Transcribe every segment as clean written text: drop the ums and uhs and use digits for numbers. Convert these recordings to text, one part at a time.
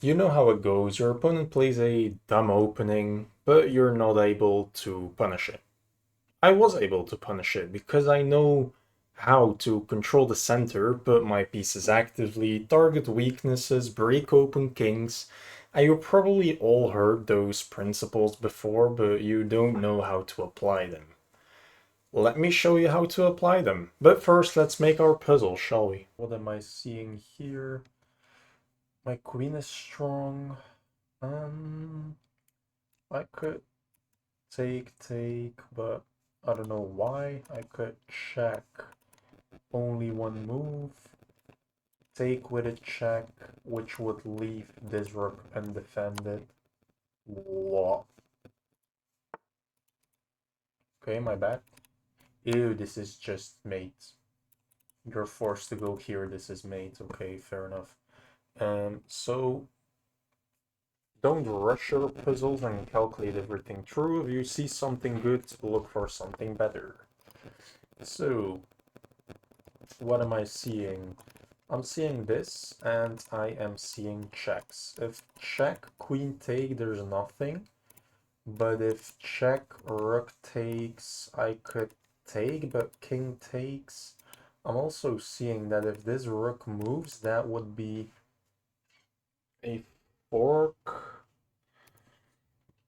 You know how it goes. Your opponent plays a dumb opening, but you're not able to punish it. I was able to punish it because I know how to control the center, put my pieces actively, target weaknesses, break open kings. You probably all heard those principles before, but you don't know how to apply them. Let me show you how to apply them. But first, let's make our puzzle, shall we? What am I seeing here? My queen is strong. Um, I could take, but I don't know why. I could check only one move. Take with a check, which would leave this rook undefended. What? Okay, my bad. Ew, this is just mate. You're forced to go here. This is mate. Okay, fair enough. So don't rush your puzzles and calculate everything through. If you see something good, look for something better. So, what am I seeing? I'm seeing this, and I am seeing checks. If check, queen take, there's nothing. But if check, rook takes, I could take, but king takes. I'm also seeing that if this rook moves, that would be a fork.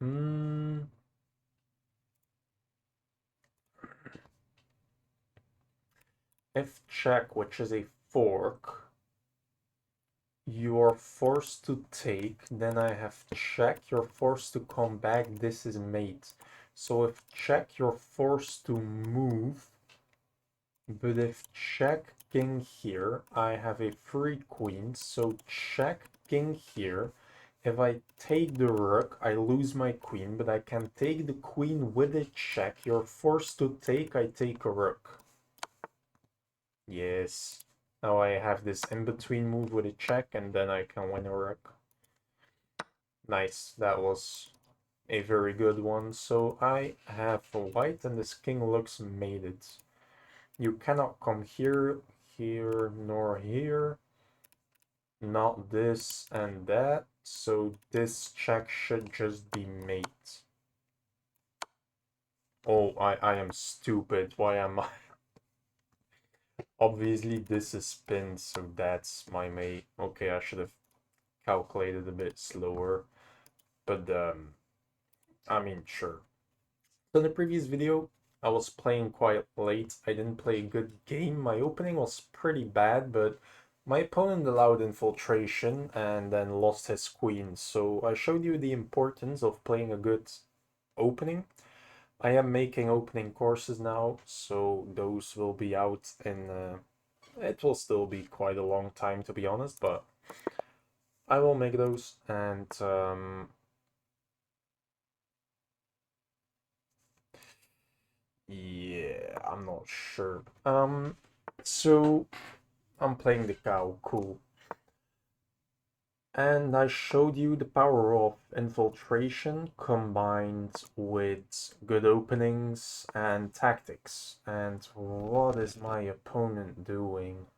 Hmm. If check, which is a fork, you're forced to take, then I have check, you're forced to come back, this is mate. So if check, you're forced to move, but if check king here, I have a free queen, so check king here. If I take the rook, I lose my queen, but I can take the queen with a check. You're forced to take, I take a rook. Yes. Now I have this in-between move with a check, and then I can win a rook. Nice, that was a very good one. So I have a white, and this king looks mated. You cannot come here, here, nor here. Not this and that. So this check should just be mate. Oh, I am stupid. Why am I? Obviously, this is pinned, so that's my mate. Okay, I should have calculated a bit slower. But, I mean, sure. So in the previous video, I was playing quite late. I didn't play a good game. My opening was pretty bad, but my opponent allowed infiltration and then lost his queen. So I showed you the importance of playing a good opening. I am making opening courses now, so those will be out in... it will still be quite a long time, to be honest, but I will make those, and yeah, I'm not sure. So I'm playing the cow, cool. And I showed you the power of infiltration combined with good openings and tactics. And what is my opponent doing?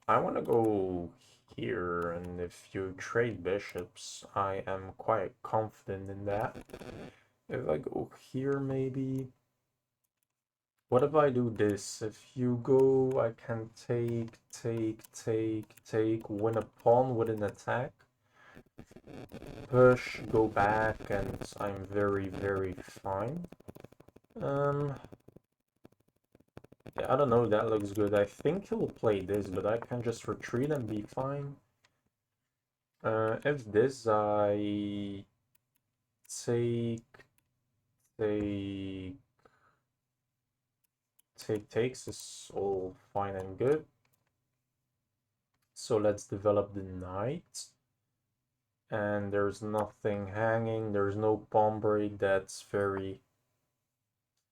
I want to go here, and if you trade bishops, I am quite confident in that. If I go here, maybe... What if I do this? If you go, I can take, win a pawn with an attack. Push, go back, and I'm very, very fine. Yeah, I don't know, that looks good. I think he'll play this, but I can just retreat and be fine. If this, I take, take, takes is all fine and good. So let's develop the knight. And there's nothing hanging, there's no pawn break, that's very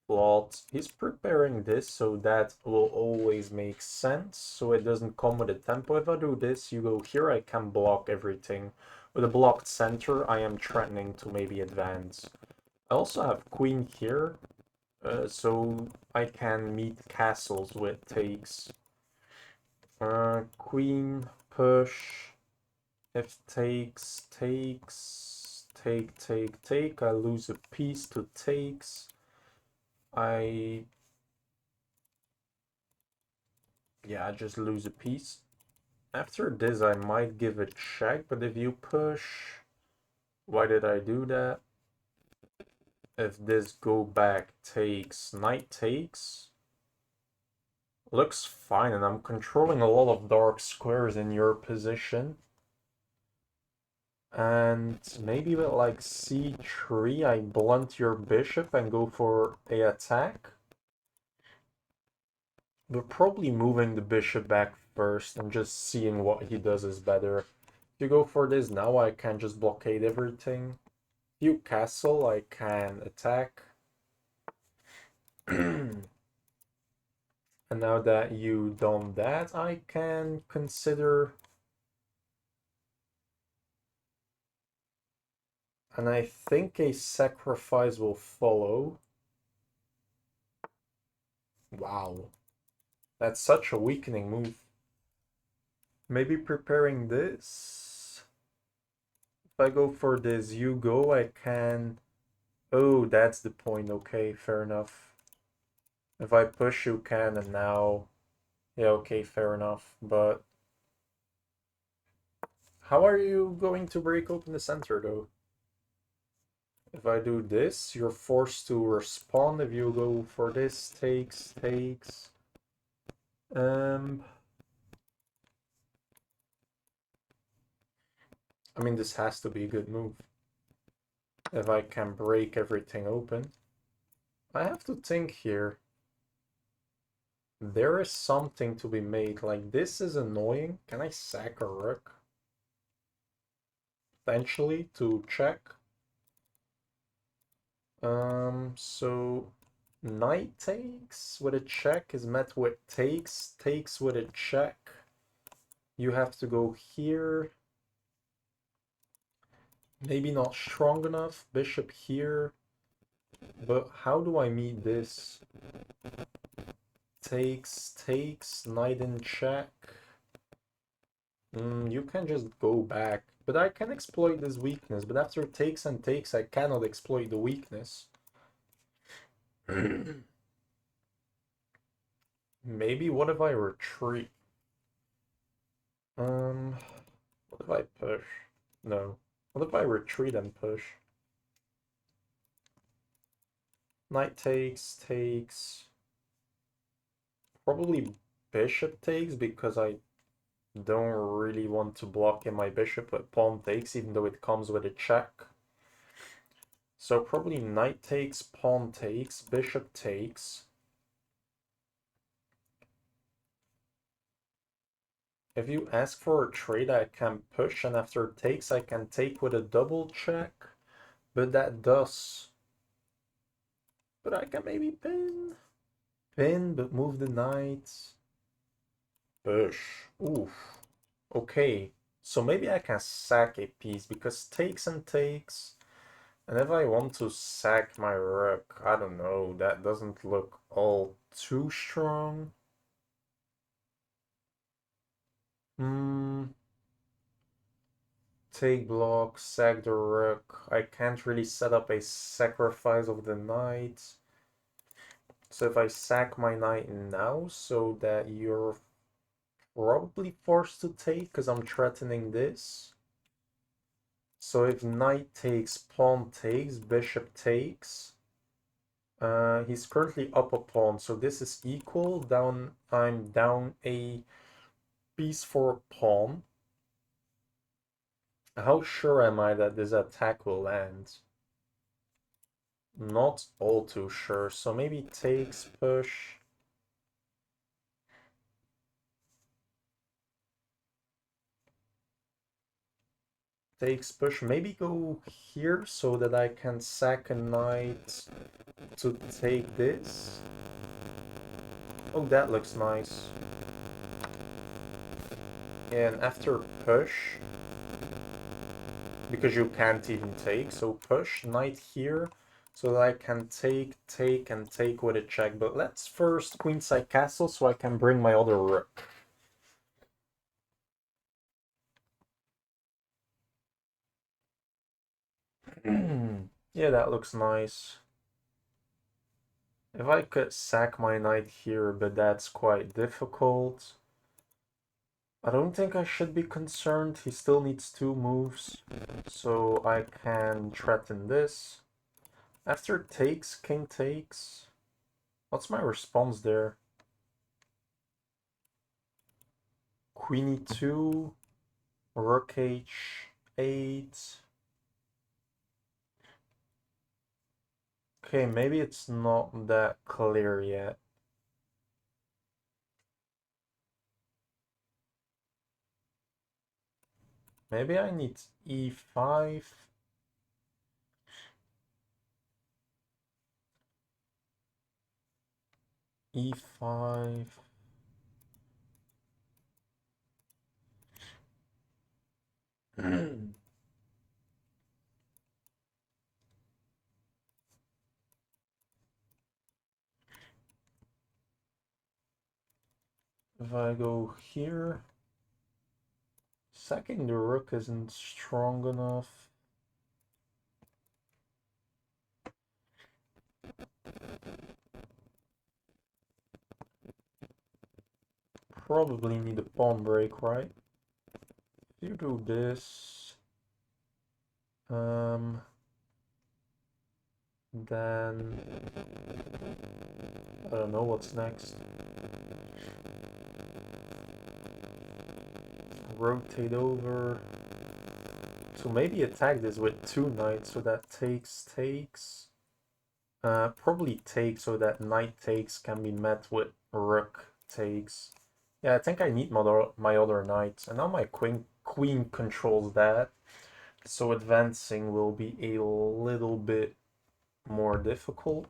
flawed. He's preparing this, so that will always make sense, so it doesn't come with a tempo. If I do this, you go here, I can block everything. With a blocked center, I am threatening to maybe advance. I also have queen here, so I can meet castles with takes. Queen, push. If takes, take. I lose a piece to takes. I just lose a piece. After this, I might give a check, but if you push, why did I do that? If this go back takes, knight takes, looks fine, and I'm controlling a lot of dark squares in your position. And maybe with like c3, I blunt your bishop and go for a attack. But probably moving the bishop back first and just seeing what he does is better. If you go for this now, I can just blockade everything. If you castle, I can attack. And now that you done that, I can consider... And I think a sacrifice will follow. Wow. That's such a weakening move. Maybe preparing this. If I go for this, you go, I can... Oh, that's the point. Okay, fair enough. If I push, you can, and now... Yeah, okay, fair enough. But how are you going to break open the center, though? If I do this, you're forced to respond. If you go for this, takes. I mean, this has to be a good move. If I can break everything open. I have to think here. There is something to be made. Like, this is annoying. Can I sack a rook? Potentially, to check. So knight takes with a check is met with takes with a check. You have to go here. Maybe not strong enough. Bishop here. But how do I meet this? Takes, knight in check. You can just go back. But I can exploit this weakness. But after takes and takes, I cannot exploit the weakness. Maybe what if I retreat? What if I push? No. What if I retreat and push? Knight takes. Probably bishop takes because I don't really want to block in my bishop with pawn takes, even though it comes with a check. So probably knight takes, pawn takes, bishop takes. If you ask for a trade, I can push, and after takes, I can take with a double check. But that does. But I can maybe pin. Pin, but move the knight. Push. Oof. Okay. So maybe I can sack a piece because takes and takes. And if I want to sack my rook, I don't know, that doesn't look all too strong. Take block, sack the rook. I can't really set up a sacrifice of the knight. So if I sack my knight now, so that you're probably forced to take, because I'm threatening this. So if knight takes, pawn takes, bishop takes. He's currently up a pawn, so this is equal. Down, I'm down a piece for a pawn. How sure am I that this attack will land? Not all too sure, so maybe takes, push. Takes, push. Maybe go here so that I can sack a knight to take this. Oh, that looks nice. And after push, because you can't even take, so push, knight here, so that I can and take with a check. But let's first queenside castle so I can bring my other rook. Yeah, that looks nice. If I could sack my knight here, but that's quite difficult. I don't think I should be concerned. He still needs two moves. So I can threaten this. After takes, king takes. What's my response there? Queen e2, rook h8. Okay, maybe it's not that clear yet. Maybe I need e5. e5. If I go here, sacking the rook isn't strong enough. Probably need a pawn break, right? If you do this, then I don't know what's next. Rotate over. So maybe attack this with two knights, so that takes. Probably takes, so that knight takes can be met with rook takes. Yeah, I think I need my other knight, and now my queen controls that. So advancing will be a little bit more difficult.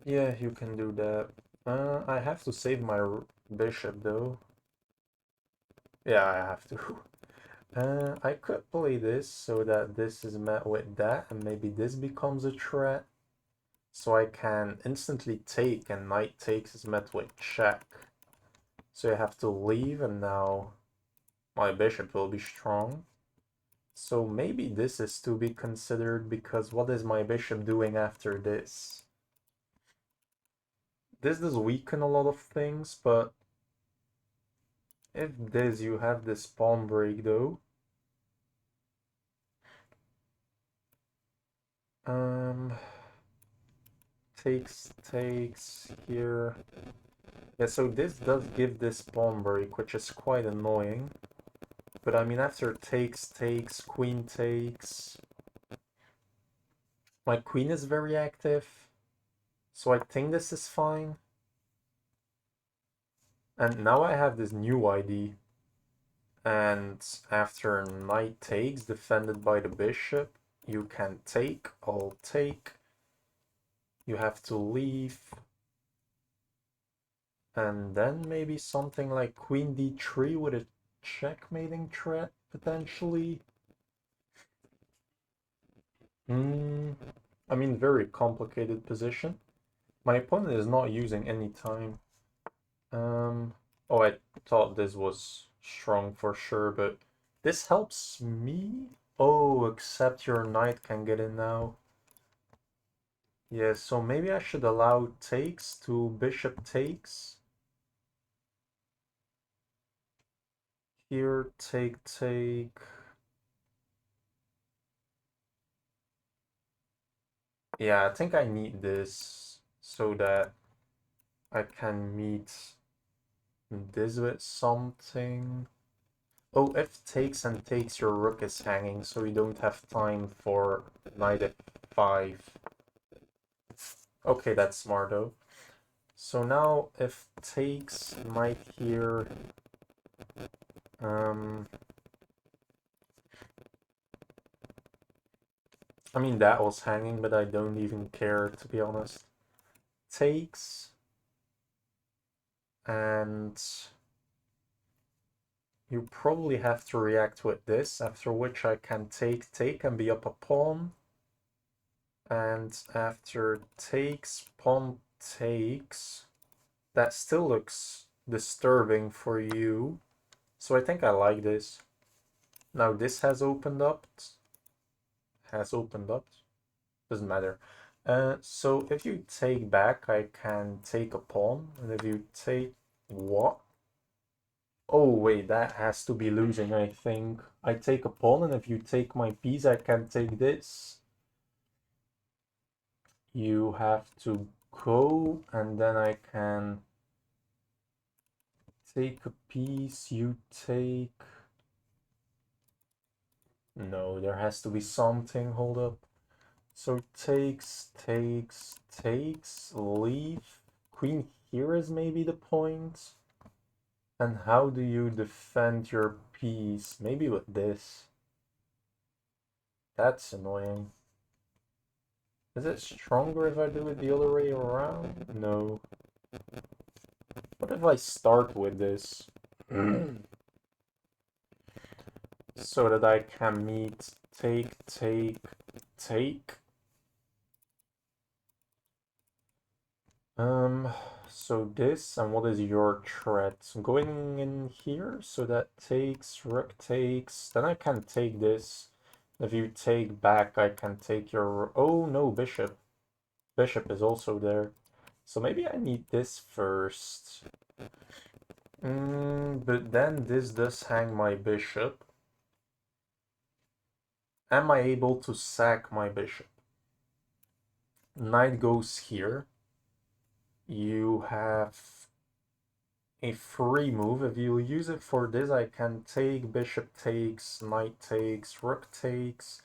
Yeah, you can do that. I have to save my bishop though. Yeah, I have to. I could play this so that this is met with that, and maybe this becomes a threat. So I can instantly take, and knight takes is met with check. So I have to leave, and now my bishop will be strong. So maybe this is to be considered, because what is my bishop doing after this? This does weaken a lot of things, but if this, you have this pawn break though. Takes here. Yeah, so this does give this pawn break, which is quite annoying. But I mean, after takes, queen takes. My queen is very active, so I think this is fine. And now I have this new ID. And after knight takes, defended by the bishop, you can take, I'll take. You have to leave. And then maybe something like queen d3 with a checkmating threat, potentially. I mean, very complicated position. My opponent is not using any time. Oh, I thought this was strong for sure, but this helps me? Oh, except your knight can get in now. Yeah, so maybe I should allow takes to bishop takes. Here, take. Yeah, I think I need this so that I can meet this with something. Oh, if takes and takes, your rook is hanging, so you don't have time for knight f5. Okay, that's smart though. So now if takes knight here, I mean that was hanging, but I don't even care to be honest. Takes, and you probably have to react with this, after which I can take and be up a pawn. And after takes, pawn takes, that still looks disturbing for you. So I think I like this. Now this has opened up. Has opened up. Doesn't matter. So if you take back, I can take a pawn. And if you take... What? Oh, wait, that has to be losing, I think. I take a pawn, and if you take my piece, I can take this. You have to go, and then I can take a piece. You take... No, there has to be something. Hold up. So takes, leave. Queen here is maybe the point. And how do you defend your piece? Maybe with this. That's annoying. Is it stronger if I do it the other way around? No. What if I start with this? So that I can meet take. So this, and what is your threat? Going in here, so that takes, rook takes, then I can take this. If you take back, I can take your... Oh no, bishop. Bishop is also there. So maybe I need this first. But then this does hang my bishop. Am I able to sack my bishop? Knight goes here. You have a free move. If you use it for this, I can take, bishop takes, knight takes, rook takes,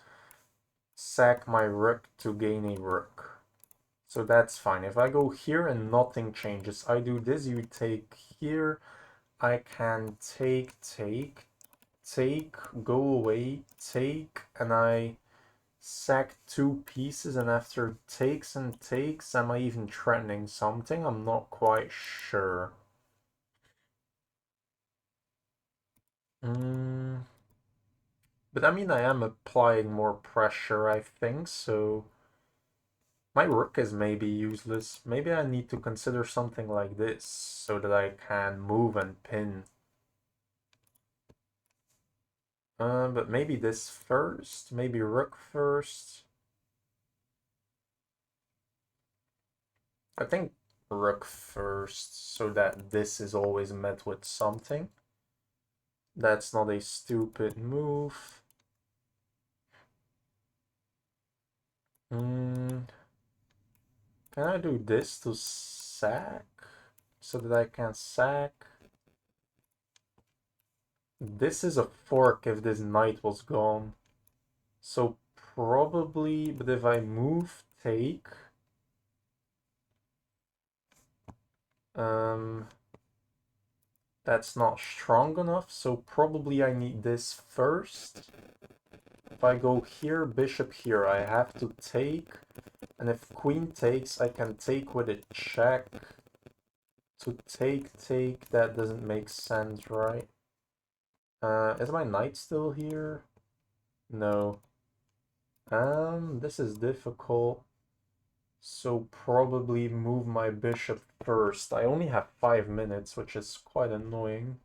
sack my rook to gain a rook. So that's fine. If I go here and nothing changes, I do this, you take here, I can take, go away, take, and I sack two pieces, and after takes and takes, am I even threatening something? I'm not quite sure. But I mean, I am applying more pressure, I think, so my rook is maybe useless. Maybe I need to consider something like this so that I can move and pin. But maybe this first, maybe rook first. I think rook first, so that this is always met with something. That's not a stupid move. Can I do this to sack? So that I can sack? This is a fork if this knight was gone. So probably, but if I move, take. That's not strong enough, so probably I need this first. If I go here, bishop here, I have to take. And if queen takes, I can take with a check. To take, that doesn't make sense, right? Is my knight still here? No. This is difficult. So probably move my bishop first. I only have 5 minutes, which is quite annoying.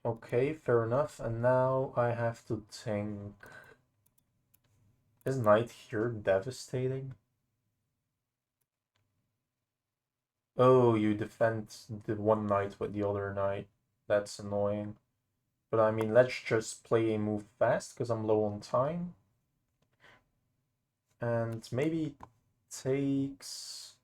Okay, fair enough. And now I have to think. Is knight here devastating? Oh, you defend the one knight with the other knight. That's annoying. But I mean, let's just play a move fast, because I'm low on time. And maybe takes...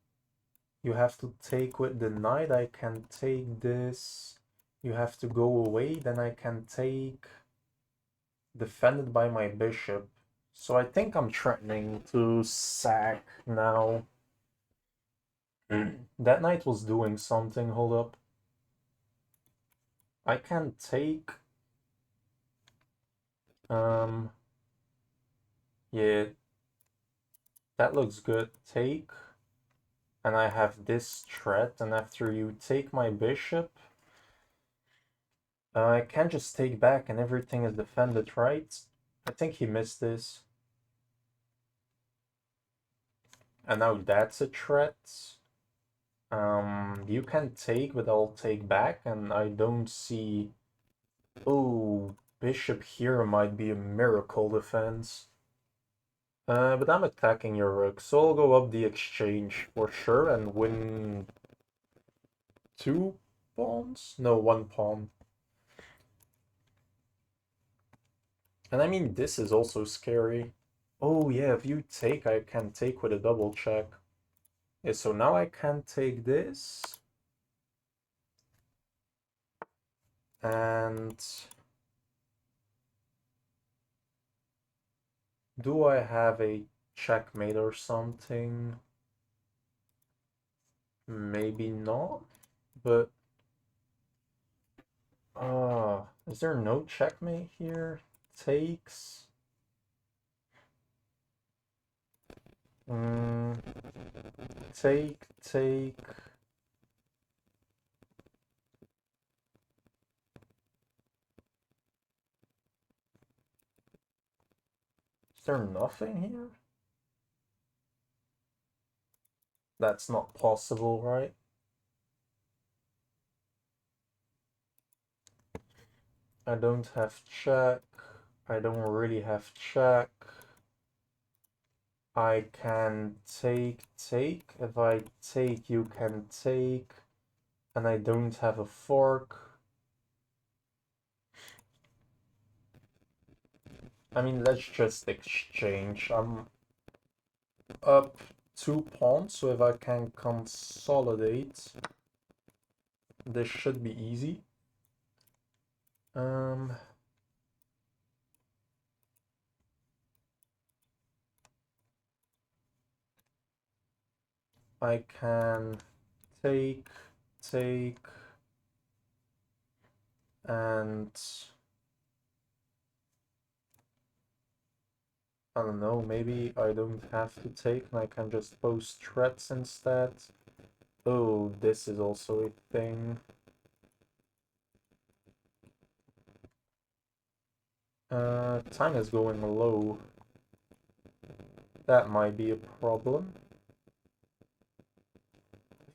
You have to take with the knight. I can take this. You have to go away. Then I can take... Defended by my bishop. So I think I'm threatening to sack now. That knight was doing something. Hold up. I can take... Yeah. That looks good. Take. And I have this threat. And after you take my bishop... I can just take back and everything is defended, right? I think he missed this. And now that's a threat. You can take, but I'll take back, and I don't see... Oh, bishop here might be a miracle defense. But I'm attacking your rook, so I'll go up the exchange for sure and win 2 pawns? No, 1 pawn. And I mean, this is also scary. Oh yeah, if you take, I can take with a double check. Yeah, so now I can take this. And do I have a checkmate or something? Maybe not, but is there no checkmate here? Takes. Take. Is there nothing here? That's not possible, right? I don't have check. I don't really have check. I can take. If I take, you can take. And I don't have a fork. I mean, let's just exchange. I'm up 2 pawns, so if I can consolidate, this should be easy. I can take, and I don't know, maybe I don't have to take and I can just post threats instead. Oh, this is also a thing. Time is going low. That might be a problem.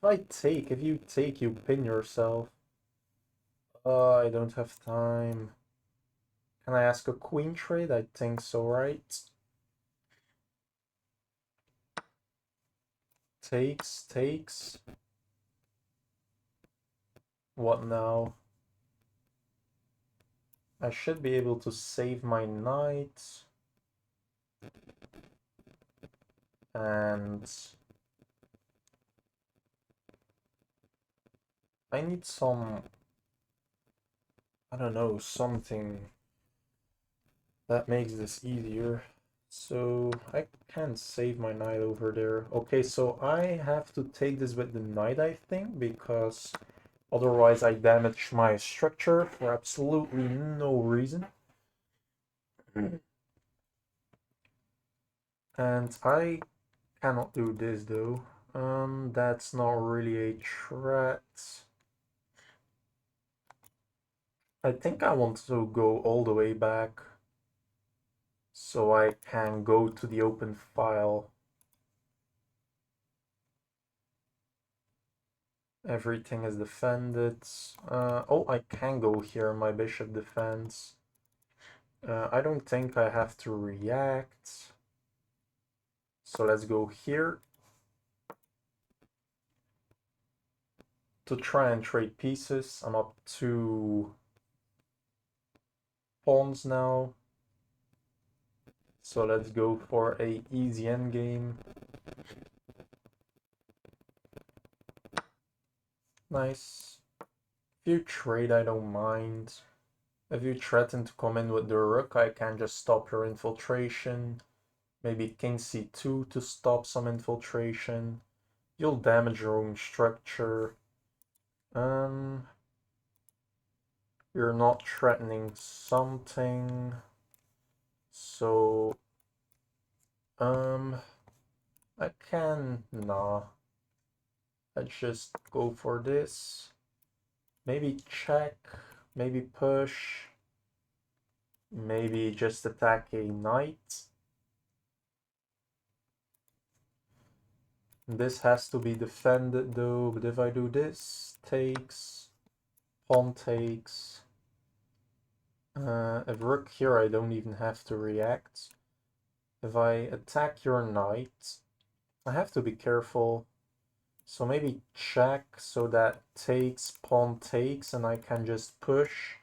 If you take, you pin yourself. I don't have time. Can I ask a queen trade? I think so, right? Takes. What now? I should be able to save my knight. And I need some, I don't know, something that makes this easier. So I can save my knight over there. Okay, so I have to take this with the knight, I think, because otherwise I damage my structure for absolutely no reason. And I cannot do this though. That's not really a threat. I think I want to go all the way back so I can go to the open file. Everything is defended. Oh, I can go here, my bishop defends. I don't think I have to react. So let's go here. To try and trade pieces. I'm up 2 pawns now. So let's go for a easy endgame. Nice. If you trade, I don't mind. If you threaten to come in with the rook, I can just stop your infiltration. Maybe king c2 to stop some infiltration. You'll damage your own structure. You're not threatening something. So, I can, nah. Let's just go for this. Maybe check, maybe push, maybe just attack a knight. This has to be defended though, but if I do this, takes, pawn takes. If rook here, I don't even have to react. If I attack your knight, I have to be careful. So maybe check so that takes, pawn takes, and I can just push.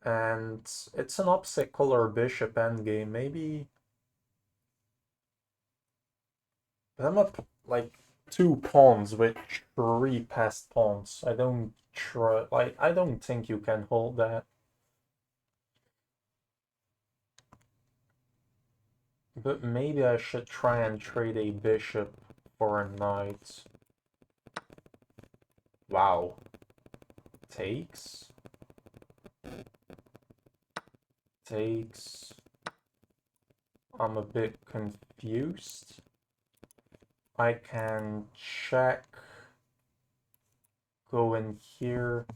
And it's an opposite color bishop endgame. Maybe I'm up like 2 pawns with 3 passed pawns. I don't try, like, I don't think you can hold that. But maybe I should try and trade a bishop for a knight. Wow. Takes. Takes. I'm a bit confused. I can check. Go in here.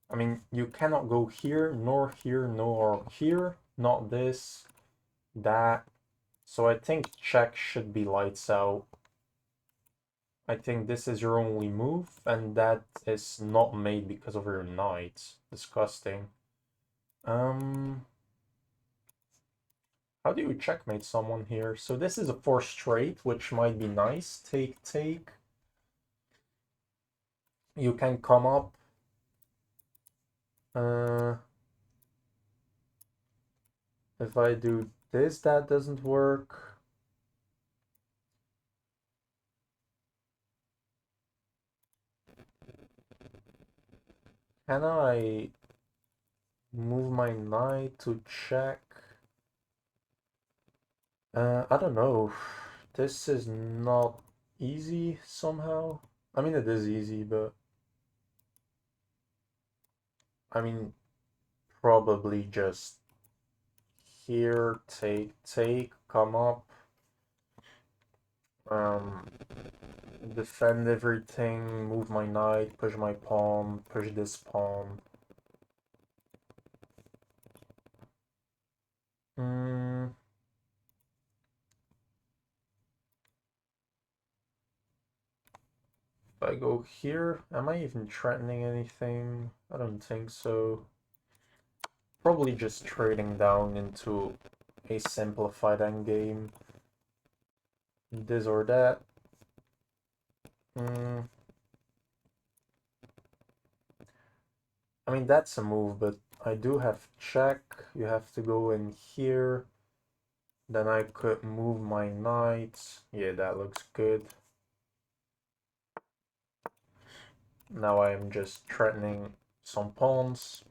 I mean, you cannot go here, nor here. Not this, that. So I think check should be lights out. I think this is your only move, and that is not made because of your knight. Disgusting. How do you checkmate someone here? So this is a 4 straight, which might be nice. Take, take. You can come up. If I do this, that doesn't work. Can I move my knight to check? I don't know. This is not easy somehow. I mean, it is easy, but I mean, probably just here, take, come up, um, defend everything, move my knight, push my pawn, push this pawn. If I go here, am I even threatening anything? I don't think so. Probably just trading down into a simplified endgame. This or that. I mean, that's a move, but I do have check. You have to go in here. Then I could move my knight. Yeah, that looks good. Now I am just threatening some pawns.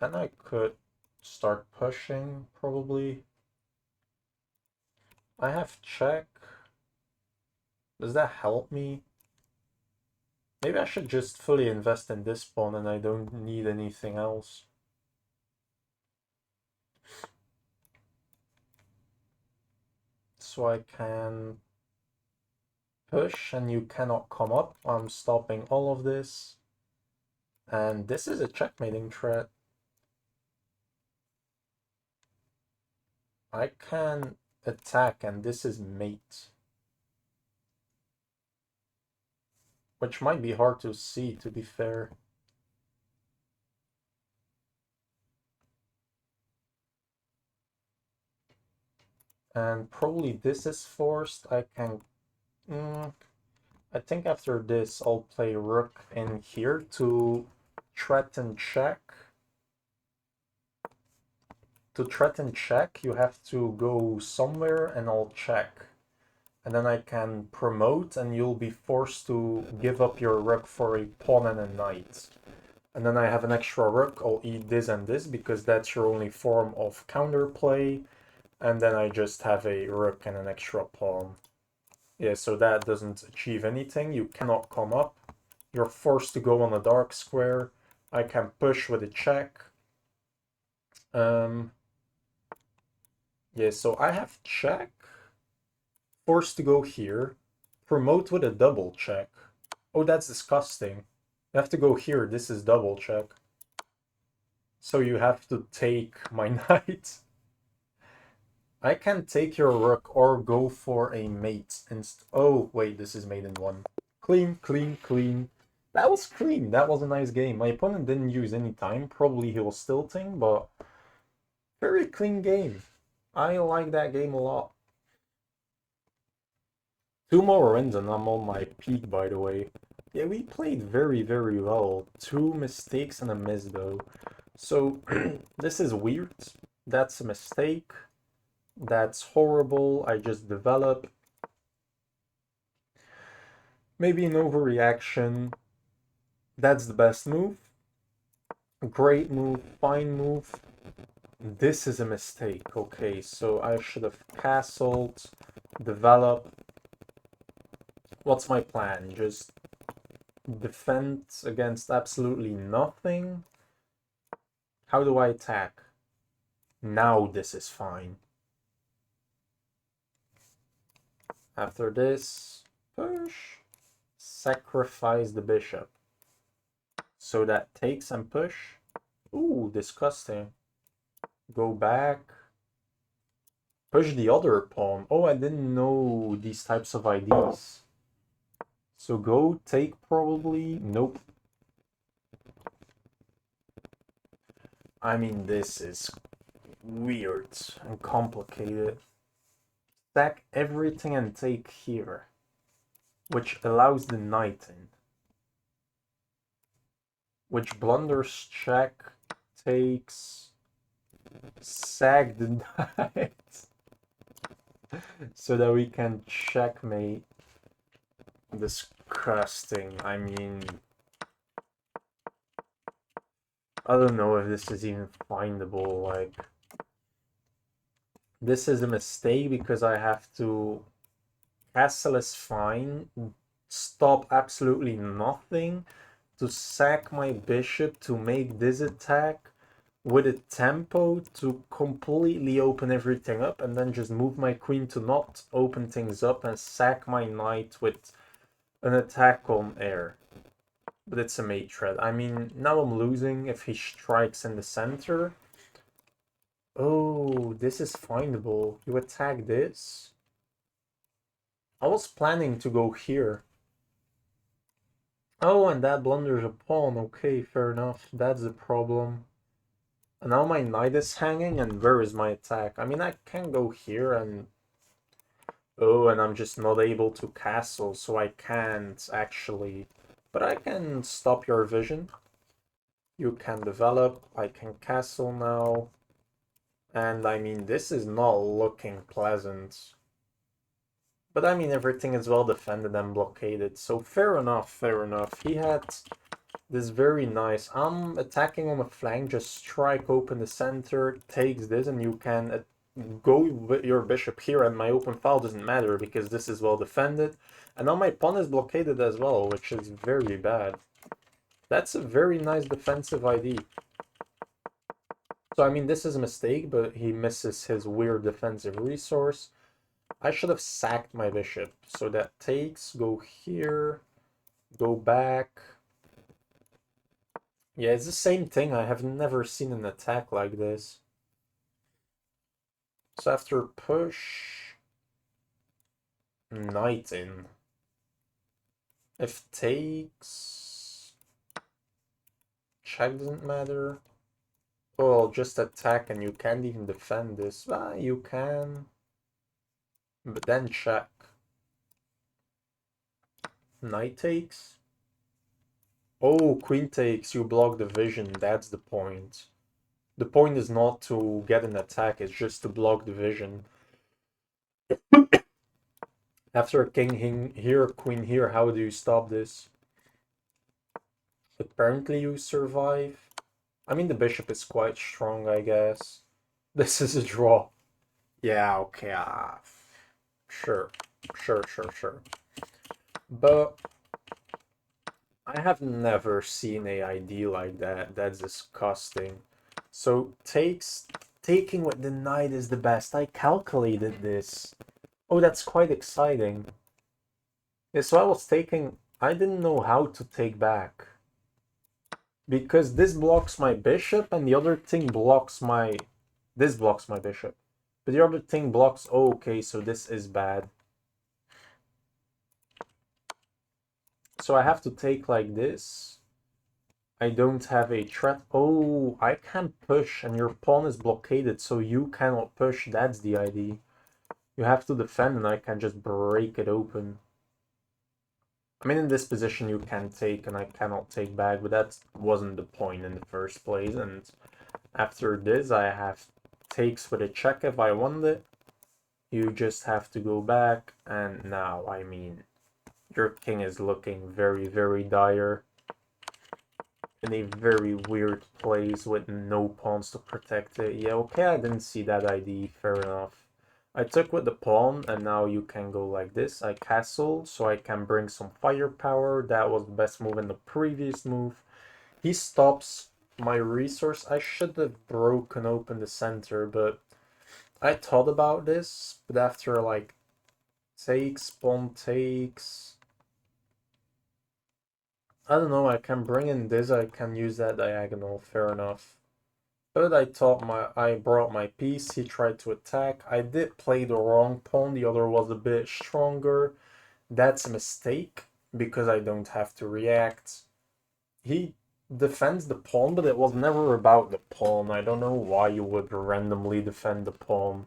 And I could start pushing, probably. I have check. Does that help me? Maybe I should just fully invest in this pawn and I don't need anything else. So I can push and you cannot come up. I'm stopping all of this. And this is a checkmating threat. I can attack and this is mate. Which might be hard to see, to be fair. And probably this is forced. I can... I think after this I'll play rook in here to threaten check. To threaten check, you have to go somewhere and I'll check. And then I can promote and you'll be forced to give up your rook for a pawn and a knight. And then I have an extra rook, I'll eat this and this because that's your only form of counterplay. And then I just have a rook and an extra pawn. Yeah, so that doesn't achieve anything. You cannot come up. You're forced to go on a dark square. I can push with a check. Yeah, so I have check. Forced to go here. Promote with a double check. Oh, that's disgusting. You have to go here. This is double check. So you have to take my knight. I can take your rook or go for a mate. Oh, wait, this is mate in one. Clean, clean, clean. That was clean. That was a nice game. My opponent didn't use any time. Probably he was tilting, but very clean game. I like that game a lot. 2 more wins and I'm on my peak, by the way. Yeah, we played very, very well. 2 mistakes and a miss, though. So, this is weird. That's a mistake. That's horrible. I just develop. Maybe an overreaction. That's the best move. Great move. Fine move. This is a mistake. Okay, so I should have castled, develop. What's my plan? Just defend against absolutely nothing? How do I attack? Now this is fine. After this, push, sacrifice the bishop. So that takes and push. Ooh, disgusting. Go back. Push the other pawn. Oh, I didn't know these types of IDs. So go take probably. Nope. I mean, this is weird and complicated. Stack everything and take here, which allows the knight in. Which blunders check, takes, sack the knight. So that we can checkmate. Disgusting. I mean, I don't know if this is even findable. Like, this is a mistake because I have to. Castle is fine. Stop absolutely nothing to sack my bishop to make this attack with a tempo to completely open everything up and then just move my queen to not open things up and sack my knight with an attack on air. But it's a mate threat. I mean, now I'm losing if he strikes in the center. Oh, this is findable. You attack this. I was planning to go here. Oh, and that blunders a pawn. Okay, fair enough. That's the problem. And now my knight is hanging, and where is my attack? I mean, I can go here and... Oh, and I'm just not able to castle, so I can't actually... But I can stop your vision. You can develop. I can castle now. And I mean, this is not looking pleasant. But I mean, everything is well defended and blockaded. So fair enough, fair enough. He had this very nice. I'm attacking on the flank, just strike open the center, takes this, and you can go with your bishop here, and my open file doesn't matter because this is well defended. And now my pawn is blockaded as well, which is very bad. That's a very nice defensive ID. So I mean, this is a mistake, but he misses his weird defensive resource. I should have sacked my bishop. So that takes, go here, go back. Yeah, it's the same thing. I have never seen an attack like this. So after push, knight in. If takes, check doesn't matter. Oh, I'll just attack and you can't even defend this. Ah, you can. But then check. Knight takes. Oh, queen takes, you block the vision, that's the point. The point is not to get an attack, it's just to block the vision. After king here, queen here, how do you stop this? Apparently you survive. I mean, the bishop is quite strong, I guess. This is a draw. Yeah, okay, sure. But I have never seen a ID like that. That's disgusting. So taking with the knight is the best. I calculated this. Oh, that's quite exciting. Yeah, so I was taking... I didn't know how to take back. Because this blocks my bishop and the other thing blocks my... This blocks my bishop. But the other thing blocks. Oh, okay, so this is bad. So I have to take like this. I don't have a threat. Oh, I can push and your pawn is blockaded, so you cannot push. That's the idea. You have to defend and I can just break it open. I mean, in this position you can take and I cannot take back, but that wasn't the point in the first place. And after this, I have takes with a check if I want it. You just have to go back, and now, I mean, your king is looking very, very dire. In a very weird place with no pawns to protect it. Yeah, okay, I didn't see that ID, fair enough. I took with the pawn, and now you can go like this. I castle, so I can bring some firepower. That was the best move in the previous move. He stops my resource. I should have broken open the center, but I thought about this, but after like takes, pawn takes, I don't know, I can bring in this, I can use that diagonal, fair enough. But I brought my piece, he tried to attack. I did play the wrong pawn, the other was a bit stronger. That's a mistake, because I don't have to react. He defends the pawn, but it was never about the pawn. I don't know why you would randomly defend the pawn.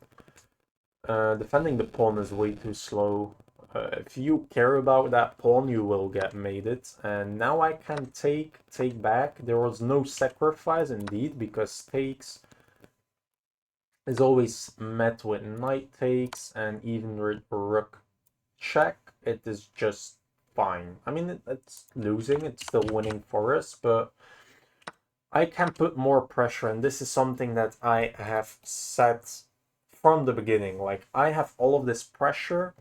Defending the pawn is way too slow. If you care about that pawn, you will get mated. And now I can take back. There was no sacrifice indeed, because takes is always met with knight takes, and even with rook check, it is just fine. I mean, it's losing, it's still winning for us, but I can put more pressure, and this is something that I have set from the beginning. Like, I have all of this pressure.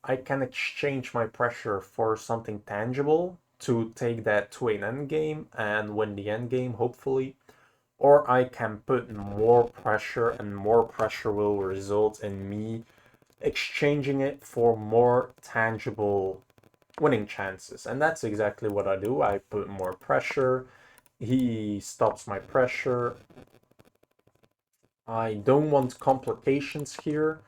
I can exchange my pressure for something tangible to take that to an endgame and win the endgame, hopefully. Or I can put more pressure, and more pressure will result in me exchanging it for more tangible winning chances. And that's exactly what I do. I put more pressure. He stops my pressure. I don't want complications here.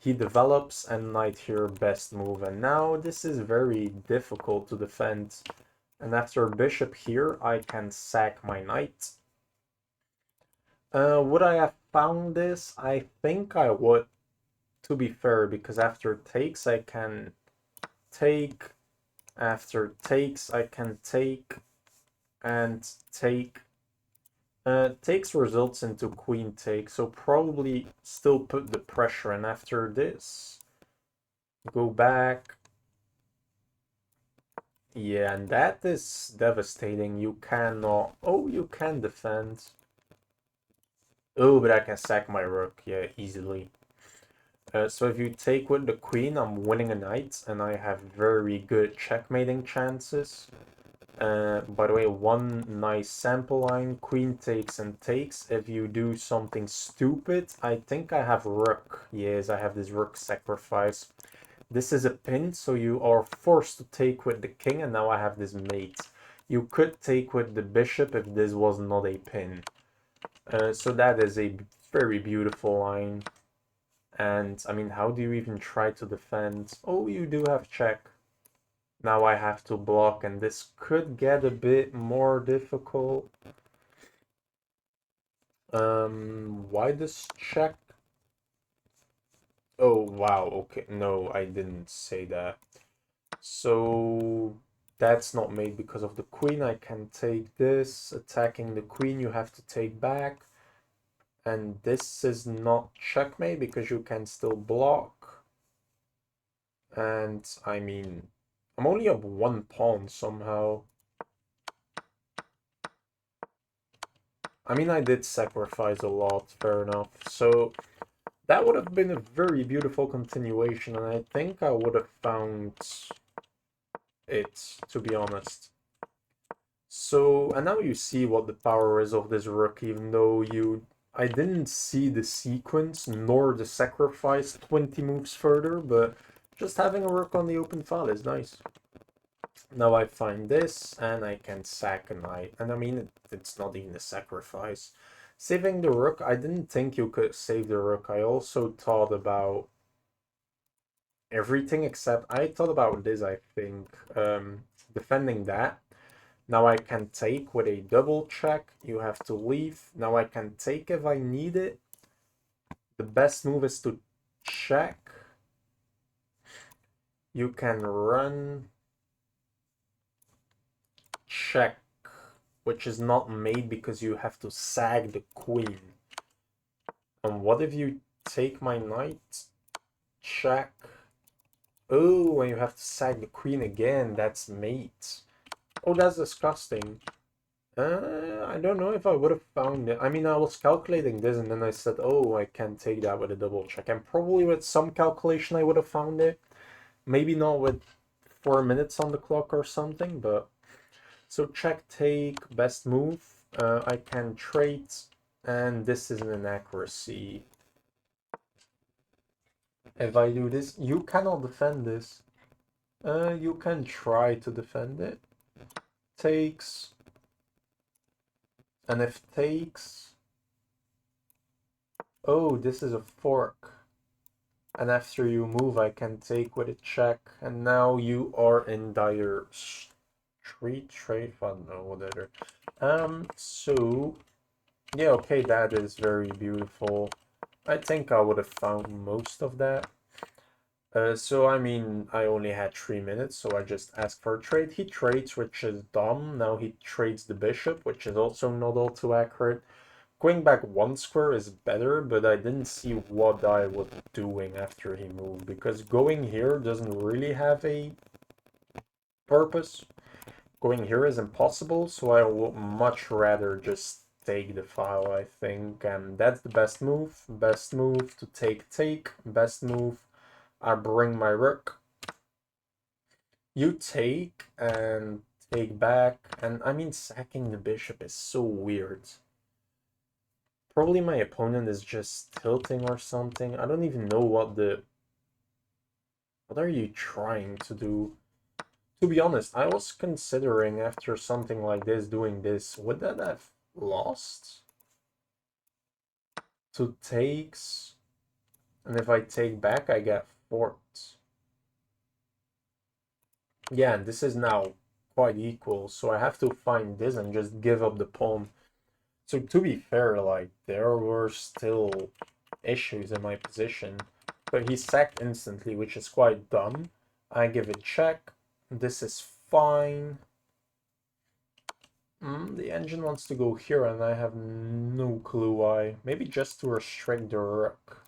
He develops, and knight here, best move. And now this is very difficult to defend. And after bishop here, I can sack my knight. Would I have found this? I think I would, to be fair, because after takes I can take, after takes I can take, and take. Takes results into queen take, so probably still put the pressure, and after this, go back. Yeah, and that is devastating. You cannot... Oh, you can defend. Oh, but I can sack my rook, yeah, easily. So if you take with the queen, I'm winning a knight, and I have very good checkmating chances. By the way, one nice sample line, queen takes and takes. If you do something stupid, I think I have rook. Yes, I have this rook sacrifice. This is a pin, so you are forced to take with the king, and now I have this mate. You could take with the bishop if this was not a pin. So that is a very beautiful line. And, I mean, how do you even try to defend? Oh, you do have check. Now I have to block, and this could get a bit more difficult. Why this check? Oh, wow, okay. No, I didn't say that. So that's not made because of the queen. I can take this. Attacking the queen, you have to take back. And this is not checkmate because you can still block. And, I mean, I'm only up one pawn somehow. I mean, I did sacrifice a lot, fair enough. So that would have been a very beautiful continuation, and I think I would have found it, to be honest. So, and now you see what the power is of this rook, even though I didn't see the sequence nor the sacrifice 20 moves further, but just having a rook on the open file is nice. Now I find this, and I can sack a knight. And I mean, it's not even a sacrifice. Saving the rook, I didn't think you could save the rook. I also thought about everything except I thought about this, I think. Defending that. Now I can take with a double check. You have to leave. Now I can take if I need it. The best move is to check. You can run check, which is not made because you have to sag the queen. And what if you take my knight? Check. Oh, and you have to sag the queen again. That's mate. Oh, that's disgusting. I don't know if I would have found it. I mean, I was calculating this and then I said, oh, I can't take that with a double check. And probably with some calculation I would have found it. Maybe not with 4 minutes on the clock or something, but... So check, take, best move. I can trade, and this is an inaccuracy. If I do this, you cannot defend this. You can try to defend it. Takes. And if takes... Oh, this is a fork. And after you move, I can take with a check. And now you are in dire street trade fund or whatever. So... Yeah, okay, that is very beautiful. I think I would have found most of that. So, I mean, I only had 3 minutes, so I just asked for a trade. He trades, which is dumb. Now he trades the bishop, which is also not all too accurate. Going back 1 square is better, but I didn't see what I was doing after he moved, because going here doesn't really have a purpose. Going here is impossible, so I would much rather just take the file, I think, and that's the best move. Best move to take, best move, I bring my rook. You take and take back, and I mean, sacking the bishop is so weird. Probably my opponent is just tilting or something. I don't even know what the... What are you trying to do? To be honest, I was considering after something like this, doing this. Would that have lost? Two takes. And if I take back, I get forked. Yeah, and this is now quite equal. So I have to find this and just give up the pawn. So to be fair, like, there were still issues in my position. But he sacked instantly, which is quite dumb. I give it check. This is fine. The engine wants to go here, and I have no clue why. Maybe just to restrict the rook.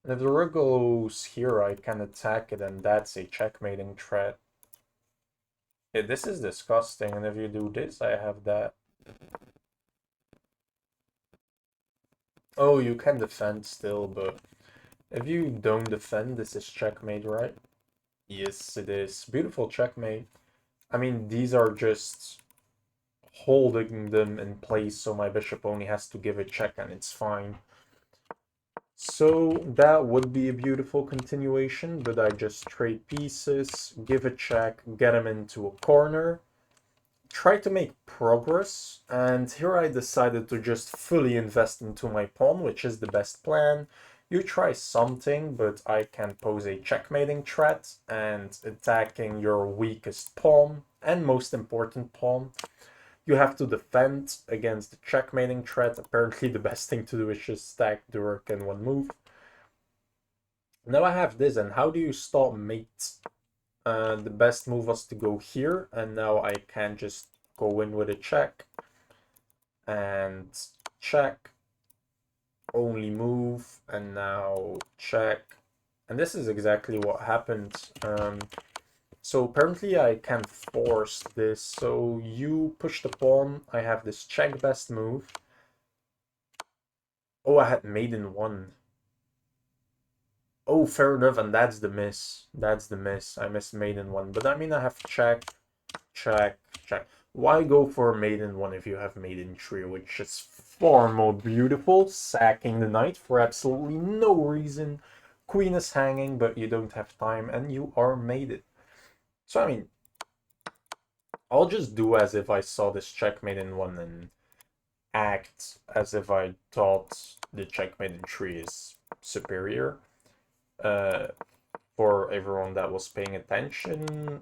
And if the rook goes here, I can attack it, and that's a checkmating threat. Yeah, this is disgusting, and if you do this, I have that. Oh, you can defend still, but if you don't defend, this is checkmate, right? Yes, it is. Beautiful checkmate. I mean, these are just holding them in place, so my bishop only has to give a check and it's fine. So that would be a beautiful continuation, but I just trade pieces, give a check, get him into a corner, try to make progress, and here I decided to just fully invest into my pawn, which is the best plan. You try something, but I can pose a checkmating threat and attacking your weakest pawn and most important pawn. You have to defend against the checkmating threat. Apparently the best thing to do is just stack the rook in one move. Now I have this, and how do you stop mate? The best move was to go here, and now I can just go in with a check. And check. Only move, and now check. And this is exactly what happened. So apparently I can force this. So you push the pawn. I have this check best move. Oh, I had mate in one. Oh, fair enough, and that's the miss. That's the miss. I missed mate in one. But I mean, I have check, check, check. Why go for mate in one if you have mate in three, which is far more beautiful? Sacking the knight for absolutely no reason. Queen is hanging, but you don't have time, and you are mated. So, I mean, I'll just do as if I saw this checkmate in one and act as if I thought the checkmate in 3 is superior. Uh, for everyone that was paying attention,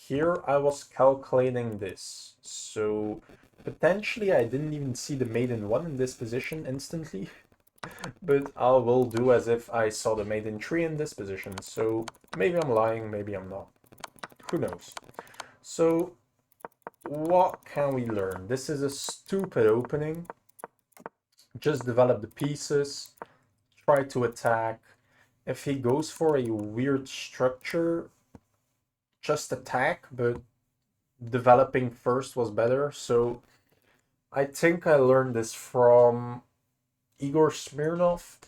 here I was calculating this. So potentially I didn't even see the mate in 1 in this position instantly. But I will do as if I saw the mate in 3 in this position. So maybe I'm lying, maybe I'm not. Who knows? So what can we learn? This is a stupid opening. Just develop the pieces, try to attack. If he goes for a weird structure, just attack, but developing first was better. So I think I learned this from Igor Smirnov.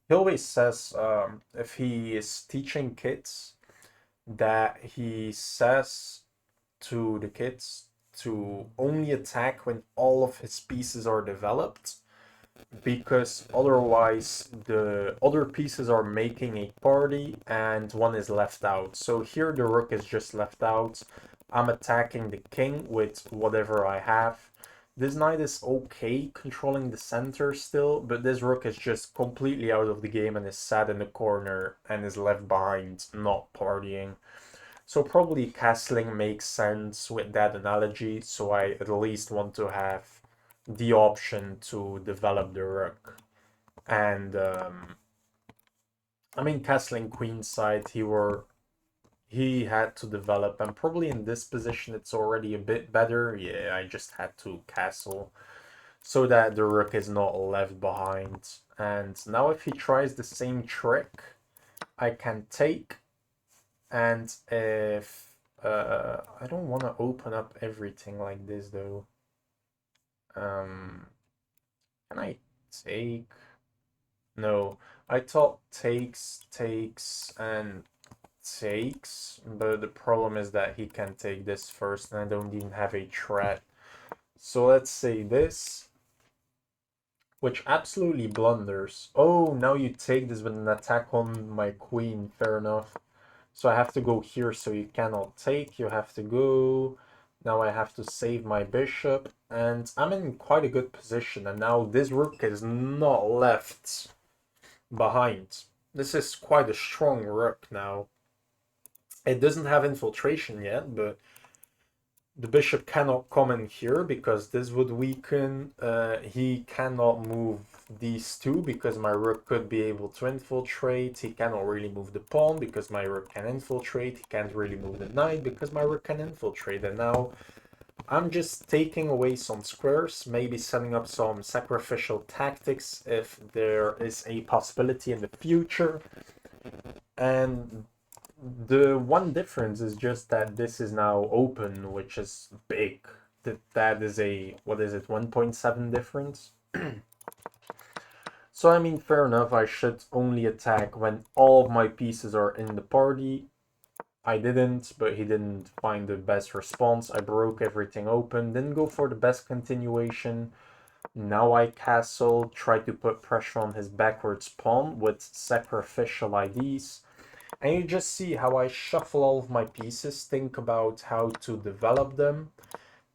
He always says if he is teaching kids that he says to the kids to only attack when all of his pieces are developed, because otherwise the other pieces are making a party and one is left out. So here the rook is just left out. I'm attacking the king with whatever I have. This knight is okay controlling the center still, but this rook is just completely out of the game and is sat in the corner and is left behind, not partying. So probably castling makes sense with that analogy, so I at least want to have the option to develop the rook. And I mean, castling queenside, he had to develop, and probably in this position it's already a bit better. Yeah, I just had to castle so that the rook is not left behind. And now if he tries the same trick, I can take, and if I don't want to open up everything like this though. Can I take? No, I thought takes, and takes, but the problem is that he can take this first, and I don't even have a threat. So let's say this, which absolutely blunders. Oh, now you take this with an attack on my queen. Fair enough. So I have to go here, so you cannot take. You have to go. Now I have to save my bishop, and I'm in quite a good position. And now this rook is not left behind. This is quite a strong rook now. It doesn't have infiltration yet, but the bishop cannot come in here because this would weaken. He cannot move these two because my rook could be able to infiltrate. He cannot really move the pawn because my rook can infiltrate. He can't really move the knight because my rook can infiltrate. And now I'm just taking away some squares, maybe setting up some sacrificial tactics if there is a possibility in the future. And the one difference is just that this is now open, which is big. That is a, what is it, 1.7 difference? So I mean, fair enough, I should only attack when all of my pieces are in the party. I didn't, but he didn't find the best response. I broke everything open, didn't go for the best continuation. Now I castle, try to put pressure on his backwards pawn with sacrificial IDs. And you just see how I shuffle all of my pieces, think about how to develop them.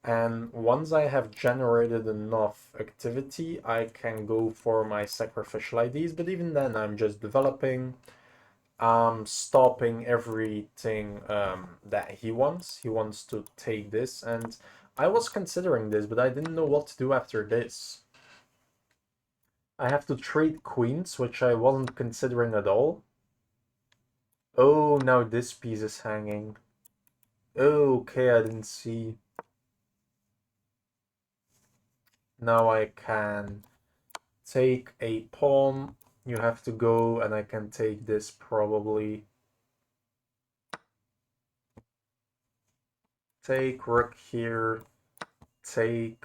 And once I have generated enough activity, I can go for my sacrificial IDs. But even then, I'm just developing. Stopping everything that he wants. He wants to take this. And I was considering this, but I didn't know what to do after this. I have to trade queens, which I wasn't considering at all. Oh, now this piece is hanging. Okay, I didn't see. Now I can take a pawn. You have to go, and I can take this probably. Take rook here. Take.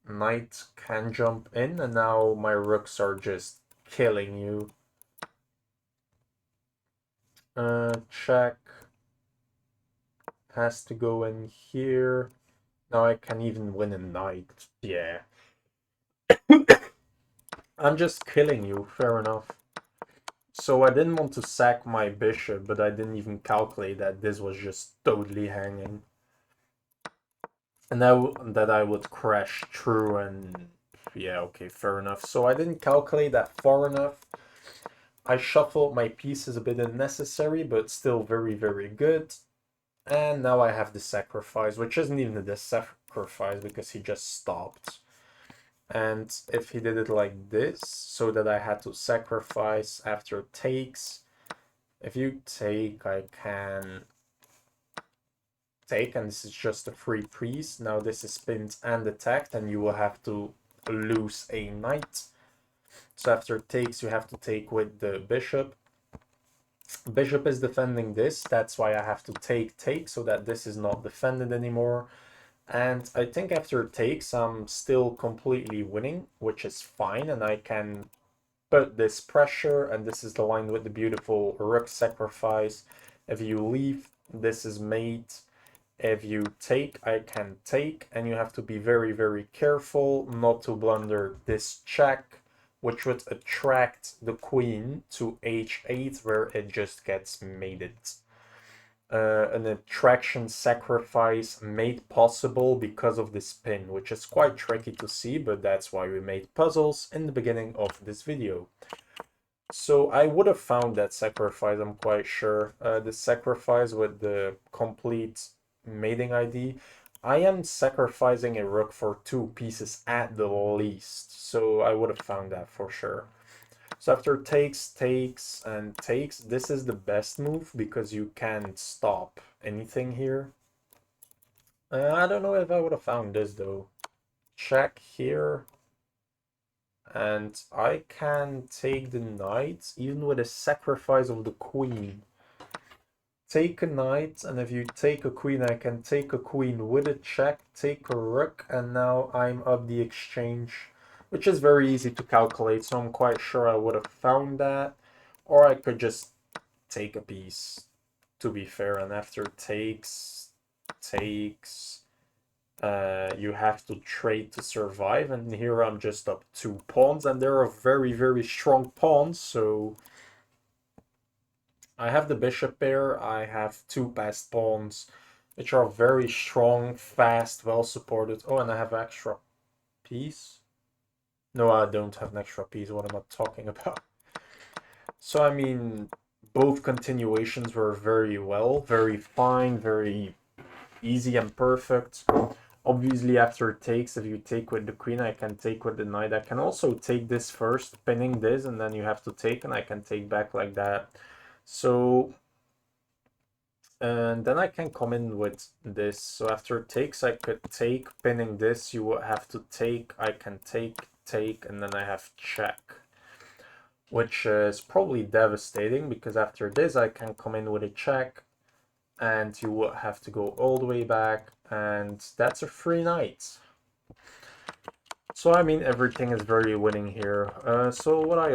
Knight can jump in, and now my rooks are just killing you. Check. Has to go in here. Now I can even win a knight. Yeah. I'm just killing you, fair enough. So I didn't want to sack my bishop, but I didn't even calculate that this was just totally hanging. And now that I would crash through and yeah, okay, fair enough. So I didn't calculate that far enough. I shuffled my pieces a bit unnecessary, but still very, very good. And now I have the sacrifice, which isn't even the sacrifice because he just stopped. And if he did it like this, so that I had to sacrifice after takes, if you take, I can take, and this is just a free piece. Now this is pinned and attacked, and you will have to lose a knight. So after takes, you have to take with the bishop. Bishop is defending this, that's why I have to take, so that this is not defended anymore. And I think after takes, I'm still completely winning, which is fine, and I can put this pressure, and this is the line with the beautiful rook sacrifice. If you leave, this is mate. If you take, I can take, and you have to be very, very careful not to blunder this check, which would attract the queen to h8, where it just gets mated. An attraction sacrifice made possible because of this pin, which is quite tricky to see, but that's why we made puzzles in the beginning of this video. So I would have found that sacrifice, I'm quite sure. The sacrifice with the complete mating ID. I am sacrificing a rook for 2 pieces at the least, so I would have found that for sure. So after takes, and takes, this is the best move because you can't stop anything here. I don't know if I would have found this though. Check here. And I can take the knight, even with a sacrifice of the queen. Take a knight, and if you take a queen, I can take a queen with a check, take a rook, and now I'm up the exchange, which is very easy to calculate, so I'm quite sure I would have found that. Or I could just take a piece, to be fair, and after takes, you have to trade to survive, and here I'm just up 2 pawns, and they're very, very strong pawns, so I have the bishop pair, I have 2 passed pawns, which are very strong, fast, well supported. Oh, and I have extra piece. No, I don't have an extra piece, what am I talking about? So, I mean, both continuations were very well, very fine, very easy and perfect. Obviously, after takes, if you take with the queen, I can take with the knight. I can also take this first, pinning this, and then you have to take, and I can take back like that. So, and then I can come in with this. So after takes, I could take, pinning this, you will have to take, I can take, and then I have check. Which is probably devastating, because after this, I can come in with a check, and you will have to go all the way back, and that's a free knight. So I mean, everything is very winning here. So what I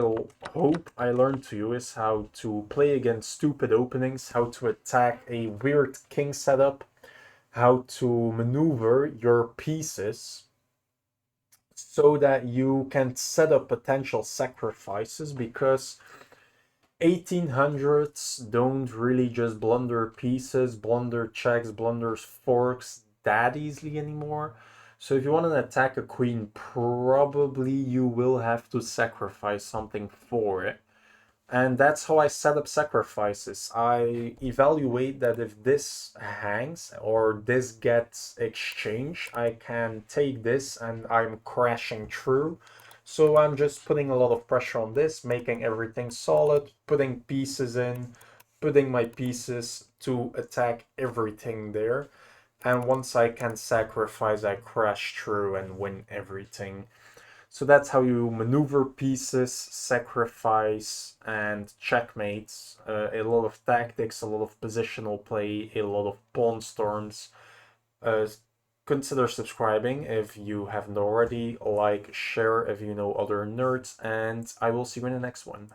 hope I learned to you is how to play against stupid openings, how to attack a weird king setup, how to maneuver your pieces so that you can set up potential sacrifices, because 1800s don't really just blunder pieces, blunder checks, blunders forks that easily anymore. So if you want to attack a queen, probably you will have to sacrifice something for it. And that's how I set up sacrifices. I evaluate that if this hangs or this gets exchanged, I can take this and I'm crashing through. So I'm just putting a lot of pressure on this, making everything solid, putting pieces in, putting my pieces to attack everything there. And once I can sacrifice, I crash through and win everything. So that's how you maneuver pieces, sacrifice, and checkmates. A lot of tactics, a lot of positional play, a lot of pawn storms. Uh, Consider subscribing if you haven't already. Like, share if you know other nerds, and I will see you in the next one.